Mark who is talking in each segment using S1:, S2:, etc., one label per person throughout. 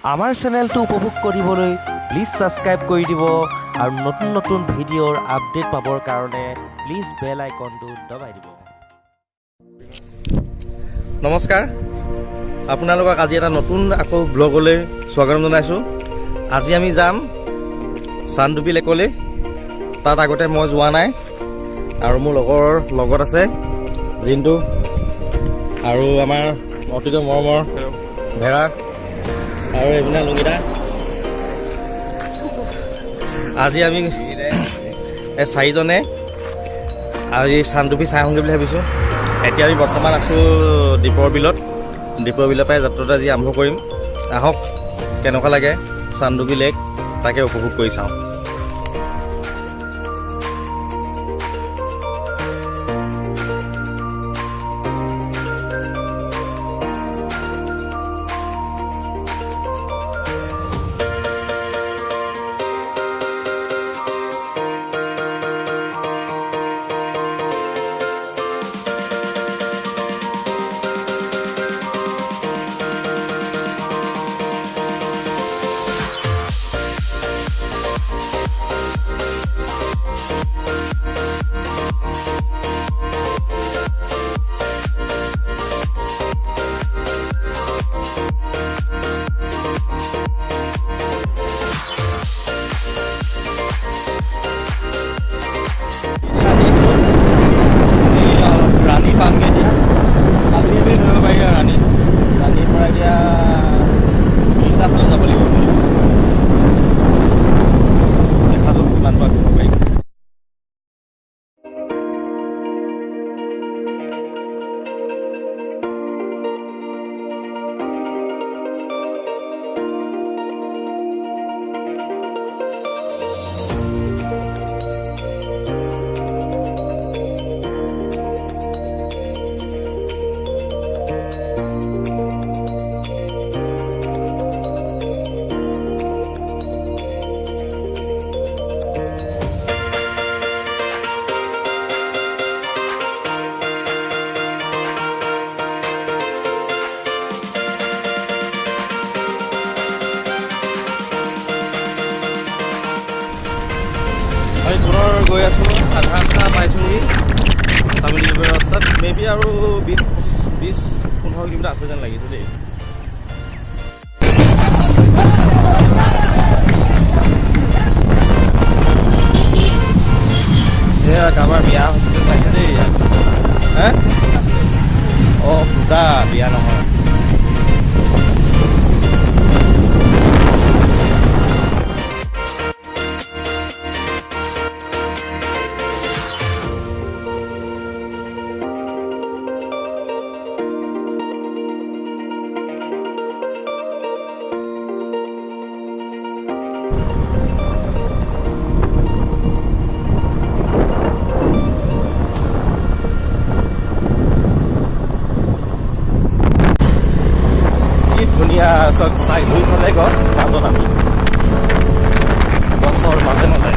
S1: আমাৰ চেনেলটো উপভোগ কৰিবলৈ প্লিজ ছাবস্ক্ৰাইব কৰি দিব আৰু নতুন নতুন ভিডিঅ'ৰ আপডেট পাবৰ কাৰণে প্লিজ বেল আইকনটো দবাই দিব।
S2: নমস্কাৰ, আপোনালোকক আজি এটা নতুন আকৌ ব্লগলৈ স্বাগতম জনাইছোঁ। আজি আমি যাম চান্দুবি লেকলৈ। তাত আগতে মই যোৱা নাই আৰু মোৰ লগৰ লগত আছে জিন্তু আৰু আমাৰ অতিকৈ মৰমৰ ভেড়া আৰু এইপিনে লুঙিদা। আজি আমি এই চাৰিজনে আজি চান্দুবি চাই আহোঁগৈ বুলি ভাবিছোঁ। এতিয়া আমি বৰ্তমান আছোঁ দীপৰ বিলত। দীপৰ বিলৰ পৰাই যাত্ৰাটো আজি আৰম্ভ কৰিম। আহক, কেনেকুৱা লাগে চান্দুবি লেক তাকে উপভোগ কৰি চাওঁ। আমি পুনৰ গৈ আছোঁ, আধা ৰাস্তা পাইছোঁহি চামগুৰি ৰাস্তাত। মেবি আৰু 20-15 কিলোমিটাৰ আছে যেন লাগিছে দেই। এয়া কাৰোবাৰ বিয়া হৈছে পাইছে দেই ইয়াত। হে অঁ, পূজা, বিয়া নহয়। ধুনীয়া চাই দুইফালে গছ, মাজত আমি গছৰ মাজে মাজে।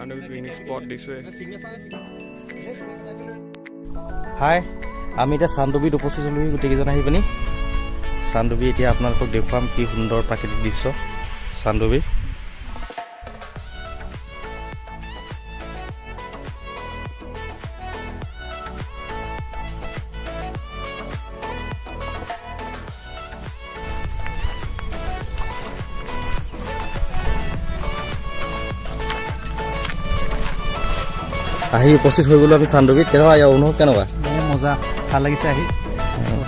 S3: চানডুবি পিকনিক স্পট দিছোঁৱে।
S2: হাই, আমি এতিয়া চানডুবিত উপস্থিত হ'লোঁ গোটেইকেইজন আহি পিনি। চানডুবি এতিয়া আপোনালোকক দেখুৱাম কি সুন্দৰ প্ৰাকৃতিক দৃশ্য চানডুবিৰ। আহি উপস্থিত হৈ গ'লো আমি চানডুবিত। কেনেকুৱা ইয়াৰ অনুভৱ কেনেকুৱা?
S4: মজা, ভাল লাগিছে আহি।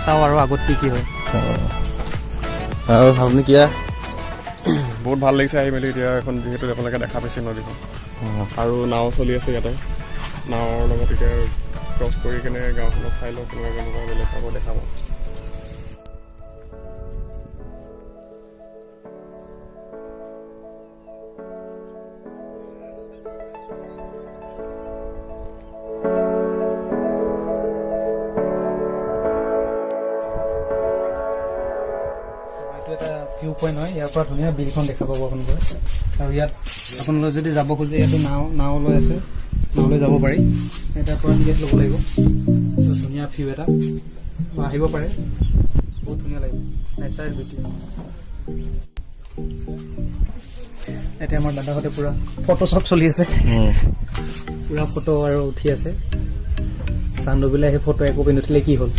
S4: চাওঁ আৰু আগত কি হয়।
S2: আৰু আপুনি কিয়া
S3: বহুত ভাল লাগিছে আহি মেলি। এতিয়া এখন যিহেতু আপোনালোকে দেখা পাইছে নদীখন, আৰু নাও চলি আছে ইয়াতে। নাৱৰ লগত এতিয়া ক্ৰছ কৰি কিনে গাঁওখনত চাই লওঁ কেনেকুৱা কেনেকুৱা বেলেগ আকৌ দেখা পাওঁ।
S4: এটা ভিউ পইণ্ট হয়, ইয়াৰ পৰা ধুনীয়া বিলখন দেখা পাব আপোনালোকে। আৰু ইয়াত আপোনালোকে যদি যাব খোজে, ইয়াতো নাও লৈ আছে, নাওলৈ যাব পাৰি। তাৰ পৰা টিকেট ল'ব লাগিব। ধুনীয়া ভিউ এটা, আহিব পাৰে, বহুত ধুনীয়া লাগিব, নেচাৰেল বিউটি। এতিয়া আমাৰ দাদাহঁতে পূৰা ফটো শ্বট চলি আছে, পূৰা ফটো আৰু উঠি আছে। চানডুবিলে আহি ফটো একপি নুঠিলে কি হ'ল।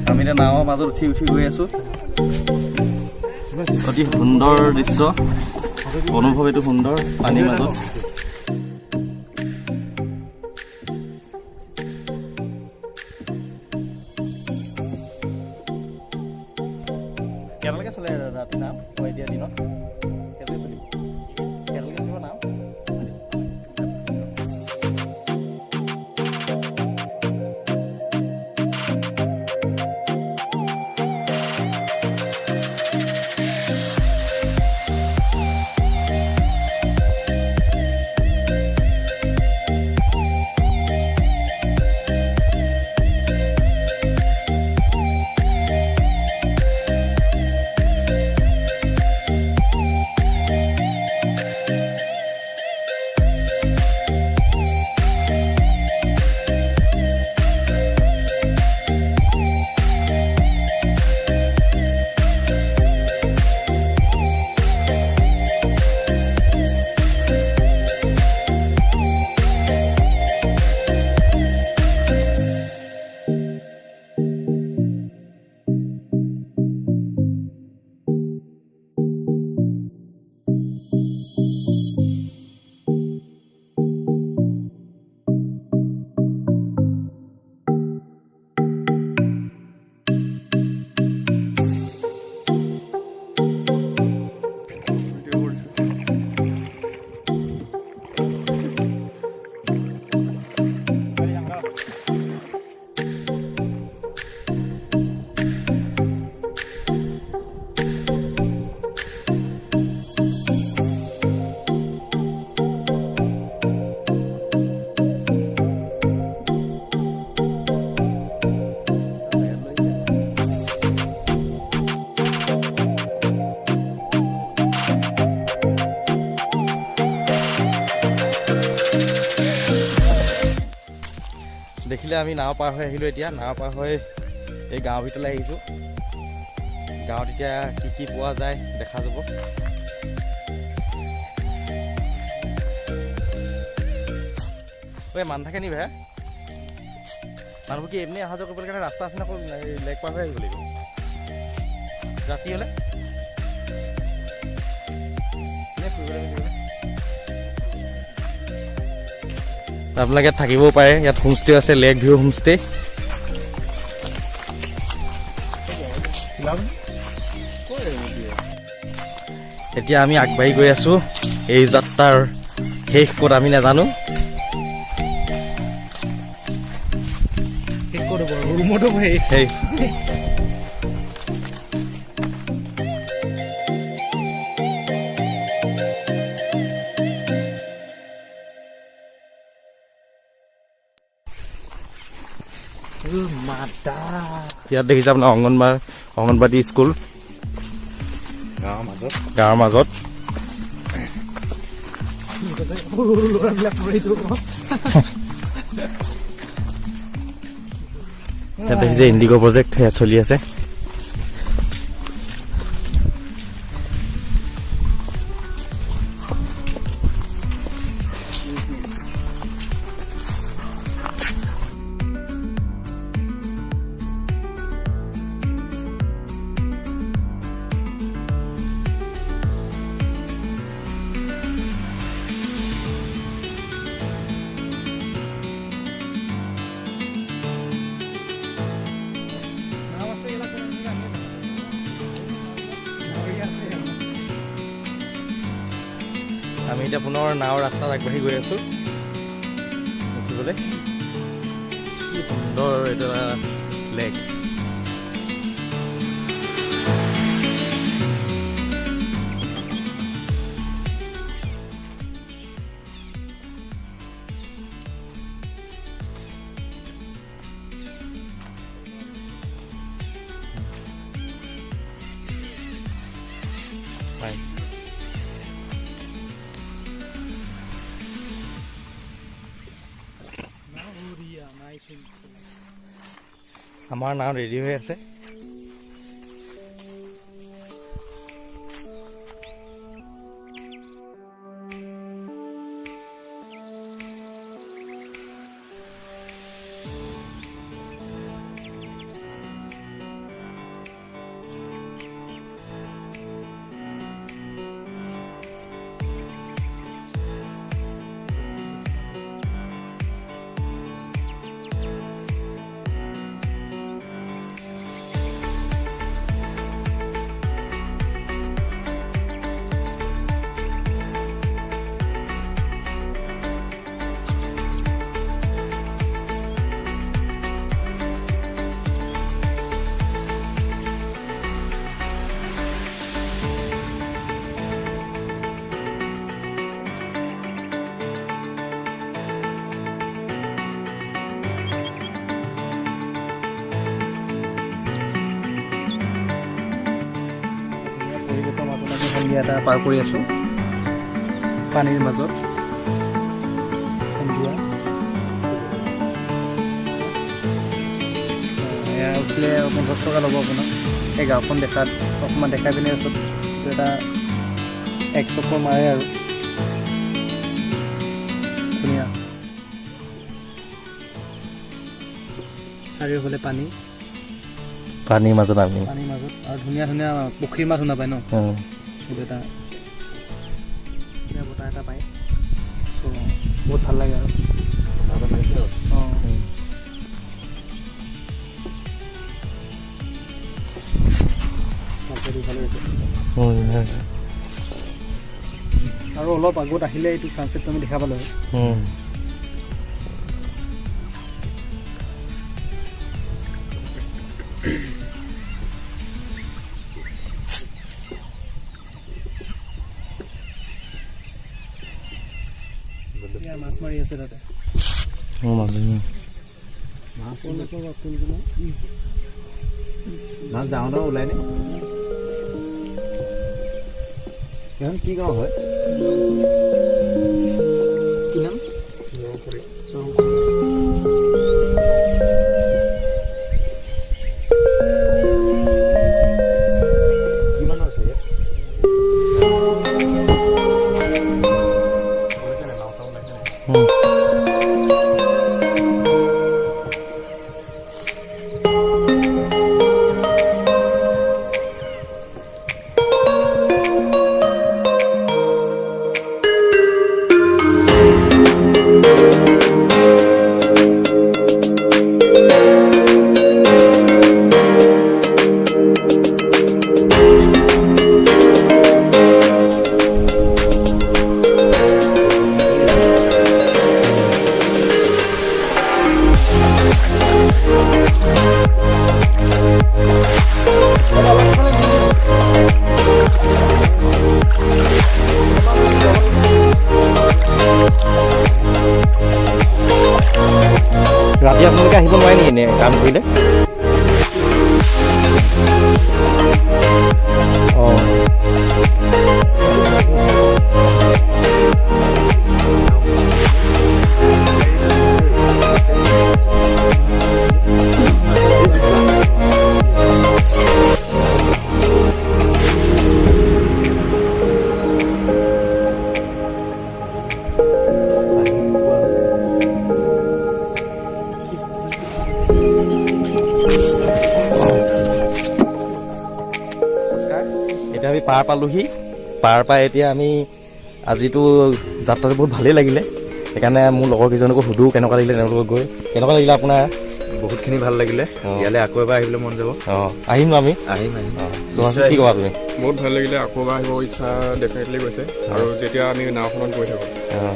S2: আমি এতিয়া নাৱৰ মাজত উঠি গৈ আছোঁ। অতি সুন্দৰ দৃশ্য, অনুভৱ এইটো সুন্দৰ পানীৰ মাজত। কেতিয়ালৈকে চলে ৰাতি নাও এতিয়া দিনত? কেতিয়ালৈকে চলিব? কেতিয়ালৈকে চলিব নাও? দেখিলে আমি নাও পাৰ হৈ আহিলোঁ। এতিয়া নাও পাৰ হৈ এই গাঁৱৰ ভিতৰলৈ আহিছোঁ। গাঁৱত এতিয়া কি কি পোৱা যায় দেখা যাব। ঐ মানুহ থাকে নি ভাই? মানুহবোৰ কি এমনি অহা যোৱা কৰিবলৈ কাৰণে ৰাস্তা আছে নে? আকৌ লেক পাৰ হৈ আহিব লাগিব ৰাতি হ'লে? আপোনালোকে ইয়াত থাকিবও পাৰে। ইয়াত হোমষ্টে আছে, লেক ভিউ হোমষ্টে। এতিয়া আমি আগবাঢ়ি গৈ আছোঁ। এই যাত্ৰাৰ শেষ ক'ত আমি নাজানো। সেই ইয়াত দেখিছে আপোনাৰ অংগনবাদী স্কুল গাঁৱৰ মাজত।
S4: কৈছে সৰু সৰু ল'ৰাবিলাক পঢ়িটো
S2: দেখিছে ইণ্ডিগো প্ৰজেক্ট সেয়া চলি আছে আমি এতিয়া পুনৰ নাৱৰ ৰাস্তাত আগবাঢ়ি গৈ আছোঁ দেখিবলৈ কি সুন্দৰ এটা লেক আমাৰ নাও ৰেডি হৈ আছে সন্ধিয়া এটা পাৰ কৰি আছোঁ পানীৰ মাজত সন্ধিয়া এয়া উঠিলে 50 টকা ল'ব আপোনাক এই গাঁওখন দেখাত অকণমান দেখাই পিনে তাৰপিছত এটা এক চক্কৰ মাৰে আৰু ধুনীয়া চাৰিওফালে পানীৰ মাজত আমি পানীৰ মাজত আৰু ধুনীয়া ধুনীয়া পুখুৰীৰ মাছ শুনা পায় ন সেইটো এটা বতাহ এটা পায় চ' বহুত ভাল লাগে আৰু আৰু অলপ আগত আহিলে এইটো ছানছেটটো আমি দেখা পালোঁ মাছ মাৰি আছে তাতে মাছ ডাঙৰ ওলাই নে কি গাঁও হয় কি নাম পাৰ পালোহি। পাৰ পাই এতিয়া আমি আজিতো যাত্ৰাটো বহুত ভালেই লাগিলে, সেইকাৰণে মোৰ লগৰ কেইজনকো সুধোঁ কেনেকুৱা লাগিলে তেওঁলোকক গৈ। কেনেকুৱা লাগিলে আপোনাৰ?
S5: বহুতখিনি ভাল লাগিলে, ইয়ালৈ আকৌ এবাৰ আহিবলৈ মন যাব।
S2: আহিম ন আমি?
S5: আহিম
S2: কি ক'বা তুমি?
S3: বহুত ভাল লাগিলে, আকৌ এবাৰ আহিব ইচ্ছা ডেফিনেটলি গৈছে। আৰু যেতিয়া আমি নাওখনত গৈ থাকোঁ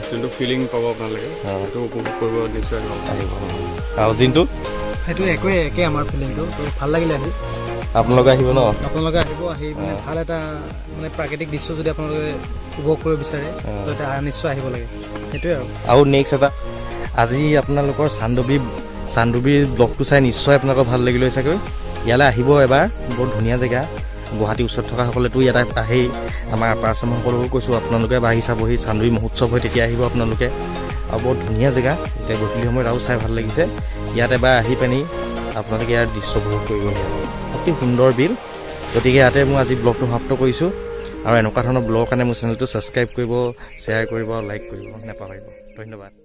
S3: যোনটো ফিলিং পাব আপোনালোকে সেইটো উপভোগ কৰিব নিশ্চয় আহিব।
S2: আৰু জিন্তু
S4: সেইটো একে আমাৰ ফিলিংটো ভাল লাগিলে আহি।
S2: আপোনালোকে আহিব ন?
S4: আপোনালোকে আহিব, আহি মানে ভাল এটা মানে প্ৰাকৃতিক দৃশ্য যদি আপোনালোকে উপভোগ কৰিব বিচাৰে তেতিয়া নিশ্চয় আহিব লাগে, সেইটোৱে
S2: আৰু নেক্সট এটা আজি আপোনালোকৰ চান্দুবিৰ ব্লগটো চাই নিশ্চয় আপোনালোকৰ ভাল লাগিলে চাগৈ। ইয়ালৈ আহিব এবাৰ, বৰ ধুনীয়া জেগা। গুৱাহাটীৰ ওচৰত থকা সকলেতো ইয়াত আহেই, আমাৰ আপাৰ আচামসকলকো কৈছোঁ আপোনালোকে এবাৰ আহি চাবহি। চান্দুবি মহোৎসৱ হয় তেতিয়া আহিব আপোনালোকে, আৰু বৰ ধুনীয়া জেগা। এতিয়া গধূলি সময়ত আৰু চাই ভাল লাগিছে। ইয়াত এবাৰ আহি পানি আপোনালোকে ইয়াৰ দৃশ্য উপভোগ কৰিব, অতি সুন্দৰ বিল। গতিকে ইয়াতে মই আজি ব্লগটো সমাপ্ত কৰিছোঁ, আৰু এনেকুৱা ধৰণৰ ব্লগৰ কাৰণে মোৰ চেনেলটো ছাবস্ক্ৰাইব কৰিব, শ্বেয়াৰ কৰিব, লাইক কৰিব নাপাহৰিব। ধন্যবাদ।